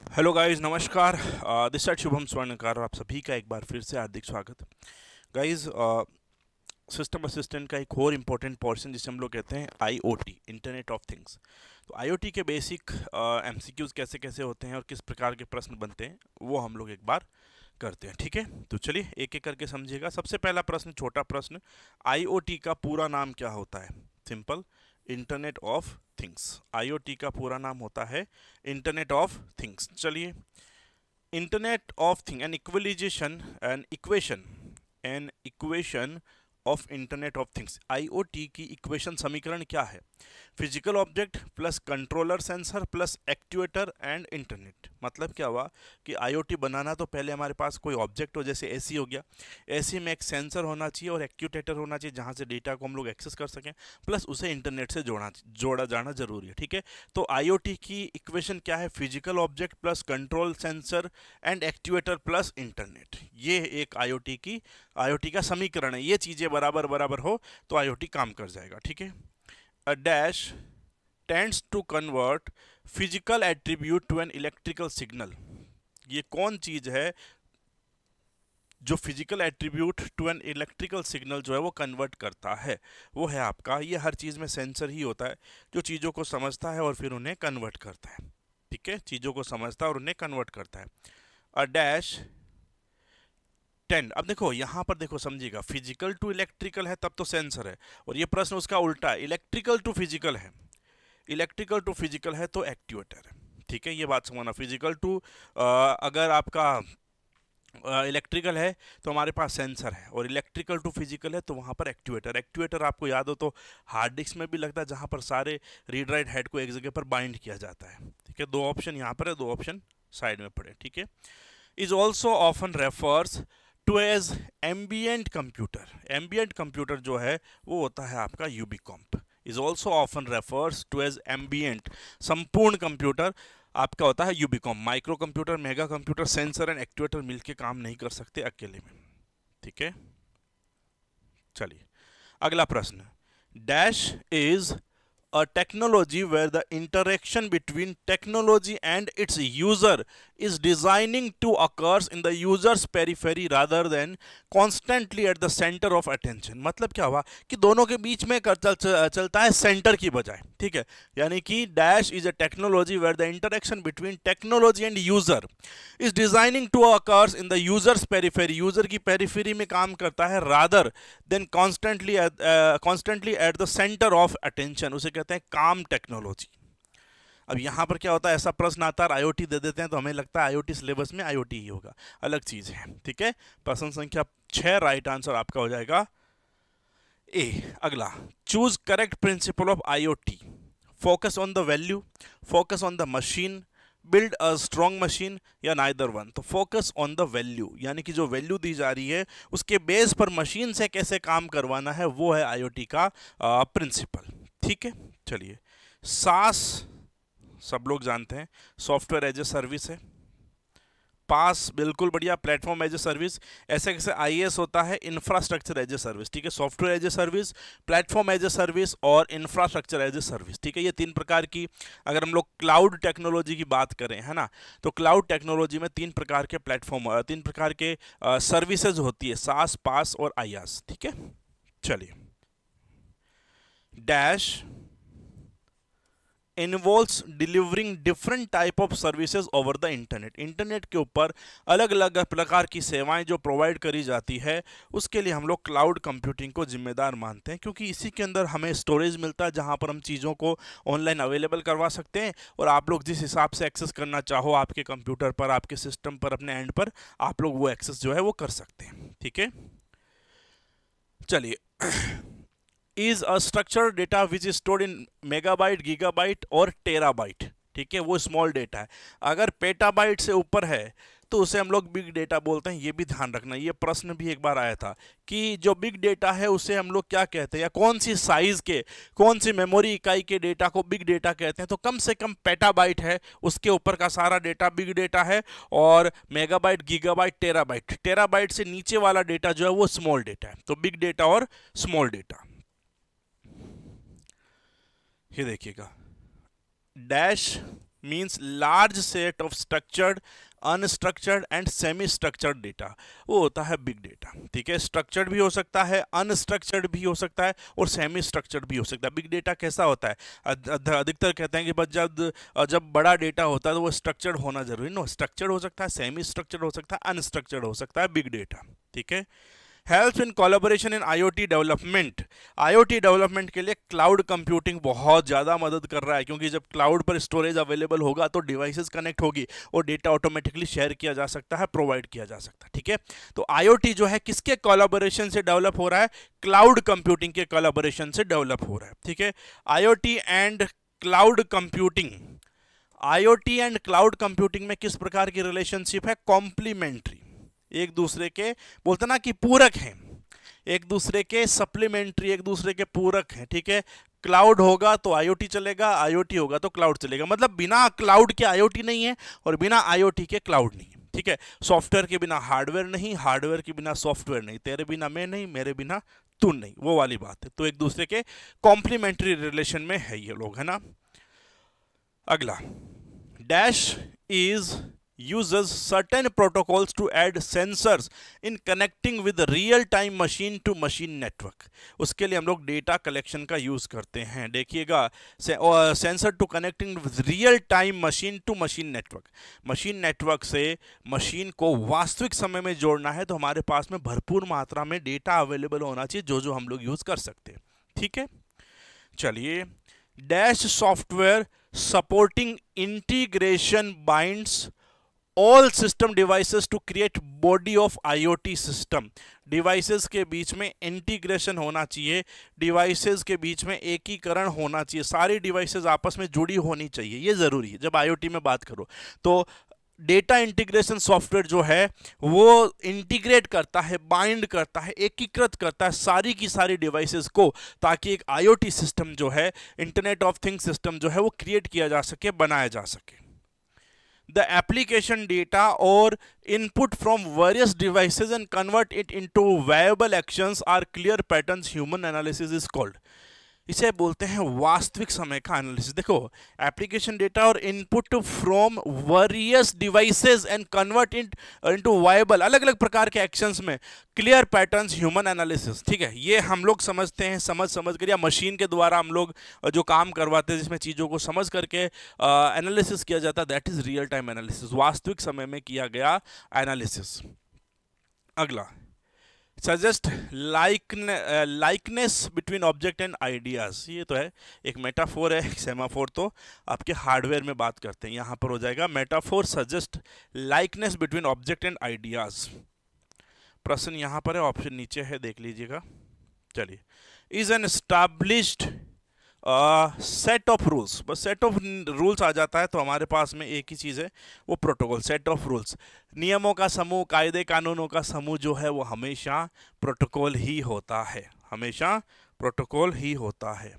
Hello guys, नमस्कार। This side Shubham स्वर्णकार और आप सभी का एक बार फिर से हार्दिक स्वागत। गाइस, सिस्टम असिस्टेंट का एक और इम्पोर्टेंट पोर्शन जिसे हम लोग कहते हैं आईओटी, इंटरनेट ऑफ थिंग्स। तो आईओटी के बेसिक एमसीक्यूज कैसे कैसे होते हैं और किस प्रकार के प्रश्न बनते हैं वो हम लोग एक बार करते हैं, ठीक है। तो चलिए एक एक करके समझिएगा। सबसे पहला प्रश्न, छोटा प्रश्न, आईओटी का पूरा नाम क्या होता है? Simple, internet of things. IoT का पूरा नाम होता है इंटरनेट ऑफ थिंग्स। चलिए, internet of thing, an equation of internet of things, IoT की इक्वेशन समीकरण क्या है? Physical object plus controller sensor plus actuator and internet. मतलब क्या हुआ कि आईओटी बनाना तो पहले हमारे पास कोई ऑब्जेक्ट हो, जैसे एसी हो गया, एसी में एक सेंसर होना चाहिए और एक्चुएटर होना चाहिए जहां से डेटा को हम लोग एक्सेस कर सकें, प्लस उसे इंटरनेट से जोड़ा जाना जरूरी है, ठीक है। तो आईओटी की इक्वेशन क्या है? Physical object plus control sensor and actuator plus internet. ये एक आईओटी का समीकरण है। ये चीजें बराबर बराबर हो तो आईओटी काम कर जाएगा, ठीक है। A dash tends to convert physical attribute to an electrical signal। ये कौन चीज है जो physical attribute to an electrical signal जो है वो कन्वर्ट करता है? वो है आपका, ये हर चीज में सेंसर ही होता है जो चीजों को समझता है और फिर उन्हें कन्वर्ट करता है, ठीक है। चीजों को समझता है और उन्हें कन्वर्ट करता है। अ डैश टेंड, अब देखो यहां पर देखो, समझिएगा, फिजिकल टू इलेक्ट्रिकल है तब तो सेंसर है, और ये प्रश्न उसका उल्टा है, इलेक्ट्रिकल टू फिजिकल है। इलेक्ट्रिकल टू फिजिकल है तो एक्ट्यूएटर है, ठीक है। ये बात समझना, फिजिकल टू अगर आपका इलेक्ट्रिकल है तो हमारे पास सेंसर है, और इलेक्ट्रिकल टू फिजिकल है तो वहाँ पर एक्ट्यूएटर। एक्ट्यूएटर आपको याद हो तो हार्ड डिस्क में भी लगता है, जहाँ पर सारे रीड राइट हेड को एक जगह पर बाइंड किया जाता है, ठीक है। दो ऑप्शन यहाँ पर है, दो ऑप्शन साइड में पड़े, ठीक है। Is also often refers to as ambient computer. Ambient computer जो है वो होता है आपका ubicomp. Is also often refers to as ambient, संपूर्ण कंप्यूटर आपका होता है ubicomp. Micro computer, mega computer, sensor and actuator मिलके काम नहीं कर सकते अकेले में, ठीक है। चलिए अगला प्रश्न, dash is a technology where the interaction between technology and its user is designing to occurs in the user's periphery rather than constantly at the center of attention। मतलब क्या हुआ कि दोनों के बीच में चलता है सेंटर की बजाय, ठीक है। यानी कि dash is a technology where the interaction between technology and user is designing to occurs in the users periphery, user की पेरिफेरी में काम करता है, rather than constantly at the centre of attention, उसे कहते हैं काम टेक्नोलॉजी। अब यहाँ पर क्या होता है, ऐसा प्रश्न आता है आईओटी दे देते हैं तो हमें लगता है आईओटी सिलेबस में आईओटी ही होगा, अलग चीज है, ठीक है। प्रश्न संख्या 6, राइट आंसर आपका हो जाएगा ए। अगला, choose correct principle of IoT, focus on the value, focus on the machine, build a strong machine, या नाइदर वन। तो फोकस ऑन द वैल्यू, यानी कि जो वैल्यू दी जा रही है उसके बेस पर मशीन से कैसे काम करवाना है, वो है आईओटी का प्रिंसिपल, ठीक है। चलिए, सास सब लोग जानते हैं, सॉफ्टवेयर एज ए सर्विस है। पास बिल्कुल बढ़िया, प्लेटफॉर्म एज ए सर्विस। ऐसे कैसे आईएएस होता है इंफ्रास्ट्रक्चर एज ए सर्विस, ठीक है। Software as a service, platform as a service और इंफ्रास्ट्रक्चर एज ए सर्विस, ठीक है। ये तीन प्रकार की, अगर हम लोग क्लाउड टेक्नोलॉजी की बात करें, है ना, तो क्लाउड टेक्नोलॉजी में तीन प्रकार के प्लेटफॉर्म, तीन प्रकार के सर्विसेज होती है, सास, पास और आईआस, ठीक है। चलिए, dash involves delivering different type of services over the internet. Internet के ऊपर अलग अलग प्रकार की सेवाएं जो प्रोवाइड करी जाती है उसके लिए हम लोग क्लाउड कंप्यूटिंग को जिम्मेदार मानते हैं, क्योंकि इसी के अंदर हमें स्टोरेज मिलता है जहां पर हम चीज़ों को ऑनलाइन अवेलेबल करवा सकते हैं, और आप लोग जिस हिसाब से एक्सेस करना चाहो आपके कंप्यूटर पर, आपके सिस्टम पर, अपने एंड पर, आप लोग वो एक्सेस जो है वो कर सकते हैं, ठीक है। चलिए, is a structure data which is stored in megabyte, gigabyte और टेराबाइट, ठीक है, वो स्मॉल डेटा है। अगर पेटाबाइट से ऊपर है तो उसे हम लोग बिग डेटा बोलते हैं। ये भी ध्यान रखना, ये प्रश्न भी एक बार आया था कि जो बिग डेटा है उसे हम लोग क्या कहते हैं, या कौन सी साइज के, कौन सी मेमोरी इकाई के डेटा को बिग डेटा कहते हैं। तो कम से कम पेटाबाइट है, उसके ऊपर का सारा डेटा बिग डेटा है, और मेगाबाइट, गीगाबाइट, टेराबाइट, टेराबाइट से नीचे वाला डेटा जो है वो स्मॉल डेटा है। तो बिग डेटा और स्मॉल डेटा। ये देखिएगा, dash means large set of structured, unstructured and semi structured data, वो होता है बिग डेटा। ठीक है, स्ट्रक्चर्ड भी हो सकता है, अनस्ट्रक्चर्ड भी हो सकता है और सेमी स्ट्रक्चर्ड भी हो सकता है। बिग डेटा कैसा होता है, अधिकतर कहते हैं कि बस जब बड़ा डेटा होता है तो वो स्ट्रक्चर्ड होना जरूरी, नो, स्ट्रक्चर्ड हो सकता है, सेमी स्ट्रक्चर्ड हो सकता है, अनस्ट्रक्चर्ड हो सकता है बिग डेटा। ठीक है, helps in collaboration in IoT development. IoT development के लिए क्लाउड कंप्यूटिंग बहुत ज़्यादा मदद कर रहा है, क्योंकि जब क्लाउड पर स्टोरेज अवेलेबल होगा तो डिवाइसेस कनेक्ट होगी और डेटा ऑटोमेटिकली शेयर किया जा सकता है, प्रोवाइड किया जा सकता है। ठीक है, तो आईओटी जो है किसके कोलैबोरेशन से डेवलप हो रहा है, क्लाउड कंप्यूटिंग के कोलैबोरेशन से डेवलप हो रहा है। ठीक है, IoT and cloud computing, IoT and cloud computing में किस प्रकार की रिलेशनशिप है, कॉम्प्लीमेंट्री, एक दूसरे के, बोलते ना कि पूरक हैं, एक दूसरे के सप्लीमेंट्री, एक दूसरे के पूरक हैं। ठीक है, क्लाउड होगा तो आईओटी चलेगा, आईओटी होगा तो क्लाउड चलेगा, मतलब बिना क्लाउड के आईओटी नहीं है और बिना आईओटी के क्लाउड नहीं है। ठीक है, सॉफ्टवेयर के बिना हार्डवेयर नहीं, हार्डवेयर के बिना सॉफ्टवेयर नहीं, तेरे बिना मैं नहीं, मेरे बिना तू नहीं, वो वाली बात है। तो एक दूसरे के कॉम्प्लीमेंट्री रिलेशन में है ये लोग, है ना। अगला, dash is uses certain protocols to add sensors in connecting with real time machine to machine network। उसके लिए हम लोग डेटा कलेक्शन का यूज करते हैं। देखिएगा, sensor to connecting with real time machine to machine network, machine network से machine को वास्तविक समय में जोड़ना है तो हमारे पास में भरपूर मात्रा में डेटा अवेलेबल होना चाहिए, जो हम लोग यूज कर सकते हैं। ठीक है, चलिए, dash software supporting integration binds all system devices to create body of IoT system. Devices के बीच में इंटीग्रेशन होना चाहिए, डिवाइसेस के बीच में एकीकरण होना चाहिए, सारी डिवाइसेस आपस में जुड़ी होनी चाहिए, ये जरूरी है जब आईओटी में बात करो। तो डेटा इंटीग्रेशन सॉफ्टवेयर जो है वो इंटीग्रेट करता है, बाइंड करता है, एकीकृत करता है सारी की सारी डिवाइसेस को, ताकि एक आईओटी सिस्टम जो है, इंटरनेट ऑफ थिंग्स सिस्टम जो है वो क्रिएट किया जा सके, बनाया जा सके। The application data or input from various devices and convert it into viable actions or clear patterns human analysis is called। इसे बोलते हैं वास्तविक समय का एनालिसिस। देखो, एप्लीकेशन डेटा और input from various devices and convert it into viable, अलग अलग प्रकार के एक्शंस में क्लियर पैटर्न्स ह्यूमन एनालिसिस। ठीक है, ये हम लोग समझते हैं, समझ कर, या मशीन के द्वारा हम लोग जो काम करवाते हैं जिसमें चीज़ों को समझ करके एनालिसिस किया जाता है, that is real time analysis, वास्तविक समय में किया गया एनालिसिस। अगला, suggest likeness between object and ideas. ये तो है, एक मेटाफोर है, एक सेमाफोर तो आपके हार्डवेयर में बात करते हैं, यहाँ पर हो जाएगा metaphor suggest likeness between object and ideas. प्रश्न यहाँ पर है, ऑप्शन नीचे है, देख लीजिएगा। चलिए, is an established set of rules, बस सेट ऑफ रूल्स आ जाता है तो हमारे पास में एक ही चीज़ है, वो प्रोटोकॉल, सेट ऑफ रूल्स, नियमों का समूह, कायदे कानूनों का समूह जो है वो हमेशा प्रोटोकॉल ही होता है, हमेशा प्रोटोकॉल ही होता है।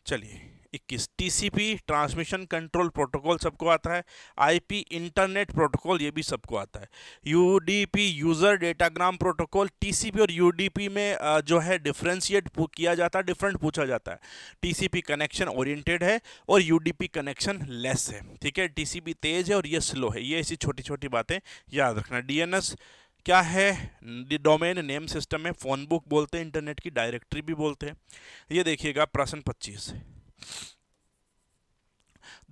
चलिए, 21 टीसीपी ट्रांसमिशन कंट्रोल प्रोटोकॉल सबको आता है, आईपी इंटरनेट प्रोटोकॉल ये भी सबको आता है, UDP user datagram protocol. TCP और यूडीपी में जो है डिफरेंशिएट किया जाता है, डिफरेंट पूछा जाता है। टीसीपी कनेक्शन ओरिएंटेड है और यूडीपी कनेक्शन लेस है। ठीक है, टीसीपी तेज है और ये स्लो है, ये ऐसी छोटी छोटी बातें याद रखना। डीएनएस क्या है, डोमेन नेम सिस्टम है, फोन बुक बोलते हैं, इंटरनेट की डायरेक्टरी भी बोलते हैं। ये देखिएगा प्रश्न 25,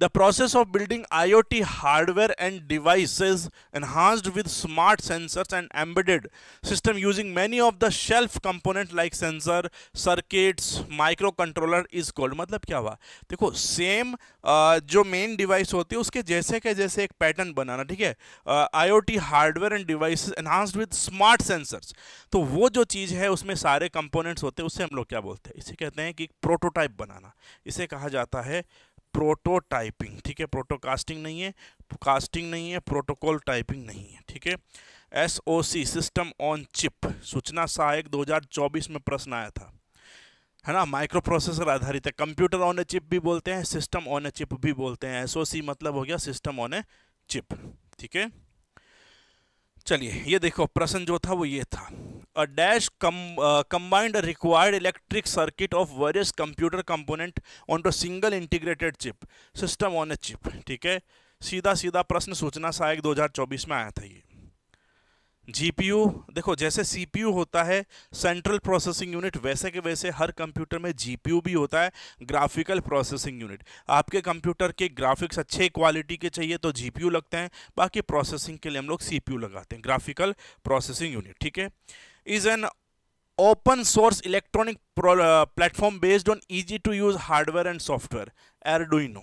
The process of building IoT hardware and devices enhanced with smart sensors and embedded system using many of the shelf components like sensor, circuits, microcontroller is called। मतलब क्या हुआ, देखो सेम जो मेन डिवाइस होती है उसके जैसे के जैसे एक पैटर्न बनाना। ठीक है, IoT hardware end devices enhanced with smart sensors, तो वो जो चीज़ है उसमें सारे कंपोनेंट्स होते हैं, उससे हम लोग क्या बोलते हैं, इसे कहते हैं कि प्रोटोटाइप बनाना, इसे कहा जाता है प्रोटोटाइपिंग। ठीक है, प्रोटोकास्टिंग नहीं है, कास्टिंग नहीं है, प्रोटोकॉल टाइपिंग नहीं है। ठीक है, SOC सिस्टम ऑन चिप, सूचना सहायक 2024 में प्रश्न आया था, है ना, माइक्रो प्रोसेसर आधारित है, कंप्यूटर ऑन ए चिप भी बोलते हैं, सिस्टम ऑन ए चिप भी बोलते हैं। SOC मतलब हो गया सिस्टम ऑन ए चिप। ठीक है, चलिए ये देखो प्रश्न जो था वो ये था, a dash combined a required electric circuit of various computer component onto a single integrated chip system on a chip। ठीक है, सीधा सीधा प्रश्न सूचना सहायक 2024 में आया था ये। जीपीयू देखो, जैसे सीपीयू होता है सेंट्रल प्रोसेसिंग यूनिट, वैसे के वैसे हर कंप्यूटर में जीपीयू भी होता है ग्राफिकल प्रोसेसिंग यूनिट। आपके कंप्यूटर के ग्राफिक्स अच्छे क्वालिटी के चाहिए तो जीपीयू लगते हैं, बाकी प्रोसेसिंग के लिए हम लोग सीपीयू लगाते हैं, ग्राफिकल प्रोसेसिंग यूनिट। ठीक है, is an open source electronic platform based on easy to use hardware and software. Arduino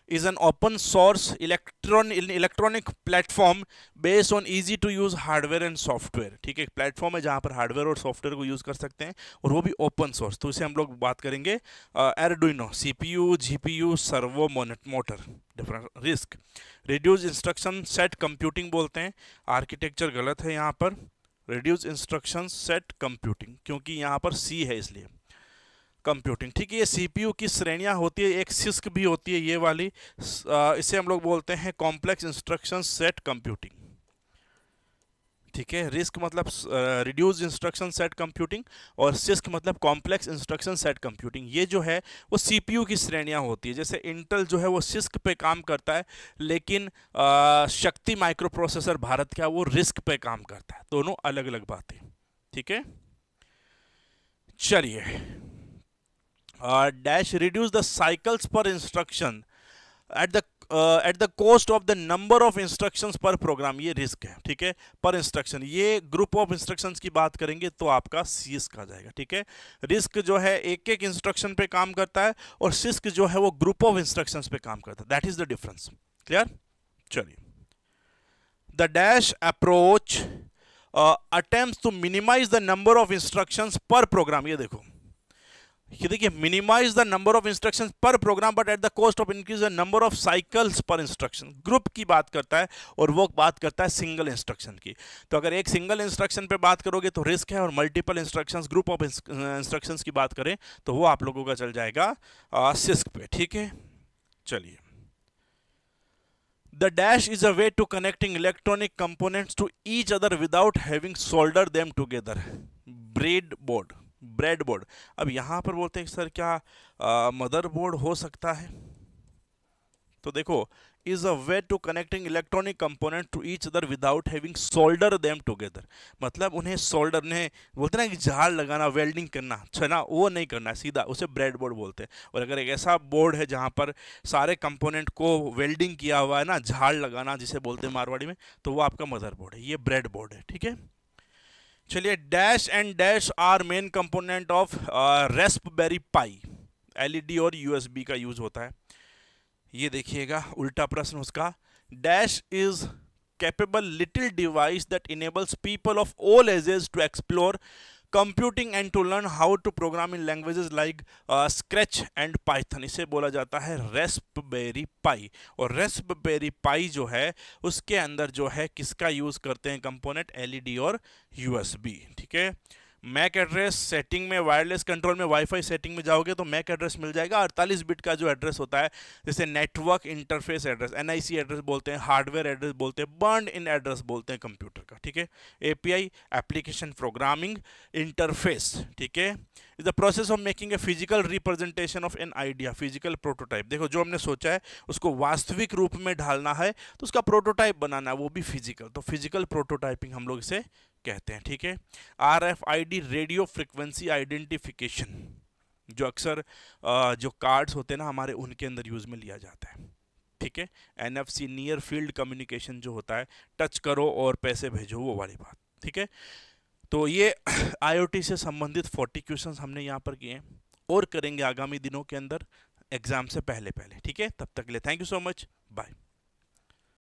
is an open source electronic platform based on easy to use hardware and software। ठीक है, platform है जहां पर hardware और software को use कर सकते हैं और वो भी ओपन सोर्स, तो इसे हम लोग बात करेंगे Arduino। CPU, GPU, servo motor. Different risk, reduce instruction set computing बोलते हैं, आर्किटेक्चर गलत है यहाँ पर, रिड्यूस इंस्ट्रक्शन सेट कंप्यूटिंग, क्योंकि यहाँ पर C है इसलिए कंप्यूटिंग। ठीक है, ये सीपीयू की श्रेणियां होती है, एक सिस्क भी होती है ये वाली, इसे हम लोग बोलते हैं कॉम्प्लेक्स इंस्ट्रक्शन सेट कंप्यूटिंग। ठीक है, रिस्क मतलब रिड्यूस इंस्ट्रक्शन सेट कंप्यूटिंग और सिस्क मतलब कॉम्प्लेक्स इंस्ट्रक्शन सेट कंप्यूटिंग। ये जो है वो सीपीयू की श्रेणियां होती है, जैसे इंटेल जो है वो सिस्क पे काम करता है, लेकिन शक्ति माइक्रो प्रोसेसर भारत का वो रिस्क पे काम करता है, दोनों अलग अलग बातें। ठीक है, चलिए, dash reduce the cycles per instruction at the cost of the number of instructions per program। ये रिस्क है। ठीक है, पर इंस्ट्रक्शन, ये ग्रुप ऑफ इंस्ट्रक्शंस की बात करेंगे तो आपका सिस्क आ जाएगा। ठीक है, रिस्क जो है एक एक इंस्ट्रक्शन पे काम करता है और सिस्क जो है वो ग्रुप ऑफ इंस्ट्रक्शंस पे काम करता है, that is the difference. Clear? चलिए, the dash approach attempts to minimize the number of instructions per program. ये देखो, ये देखिए, minimize the number of instructions per program but at the cost of increase the number of cycles per instruction. Group की बात करता है और वो बात करता है सिंगल इंस्ट्रक्शन की। तो अगर एक सिंगल इंस्ट्रक्शन पे बात करोगे तो रिस्क है, और multiple instructions, group of instructions की बात करें तो वो आप लोगों का चल जाएगा सिस्क पे। ठीक है, चलिए, the dash is a way to connecting electronic components to each other without having solder them together. Breadboard. अब यहां पर बोलते हैं सर क्या मदरबोर्ड हो सकता है? तो देखो, is a way to connecting electronic component to each other without having solder them together. मतलब उन्हें सोल्डर, उन्हें बोलते हैं ना कि झाड़ लगाना, वेल्डिंग करना, छना, वो नहीं करना है, सीधा उसे ब्रेडबोर्ड बोलते हैं। और अगर एक ऐसा बोर्ड है जहां पर सारे कंपोनेंट को वेल्डिंग किया हुआ है ना, झाड़ लगाना जिसे बोलते हैं मारवाड़ी में, तो वो आपका मदरबोर्ड है, ये ब्रेडबोर्ड है। ठीक है, चलिए, dash and dash are main component of Raspberry Pi. LED और यूएसबी का यूज होता है। ये देखिएगा उल्टा प्रश्न उसका, dash is capable little device that enables people of all ages to explore computing and to learn how to program in languages like Scratch and Python. इसे बोला जाता है रास्पबेरी पाई। और रास्पबेरी पाई जो है उसके अंदर जो है किसका यूज करते हैं कंपोनेंट? एलईडी और यूएसबी। ठीक है, मैक एड्रेस सेटिंग में, वायरलेस कंट्रोल में, वाईफाई सेटिंग में जाओगे तो मैक एड्रेस मिल जाएगा 48 बिट का जो एड्रेस होता है, जैसे network interface address, NIC address बोलते हैं, हार्डवेयर एड्रेस बोलते हैं, बर्न्ड इन एड्रेस बोलते हैं कंप्यूटर का। ठीक है, एपीआई एप्लीकेशन प्रोग्रामिंग इंटरफेस। ठीक है, is the process of making a physical representation of an idea, physical prototype. देखो, जो हमने सोचा है उसको वास्तविक रूप में ढालना है तो उसका प्रोटोटाइप बनाना है, वो भी फिजिकल, तो फिजिकल प्रोटोटाइपिंग हम लोग इसे कहते हैं। ठीक है, RFID रेडियो फ्रिक्वेंसी आइडेंटिफिकेशन, जो अक्सर जो कार्ड्स होते हैं ना हमारे, उनके अंदर यूज में लिया जाता है। ठीक है, NFC नियर फील्ड कम्युनिकेशन जो होता है, टच करो और पैसे भेजो, वो वाली बात। ठीक है, तो ये IoT से संबंधित 40 क्वेश्चंस हमने यहाँ पर किए हैं और करेंगे आगामी दिनों के अंदर एग्जाम से पहले। ठीक है, तब तक के लिए thank you so much, bye.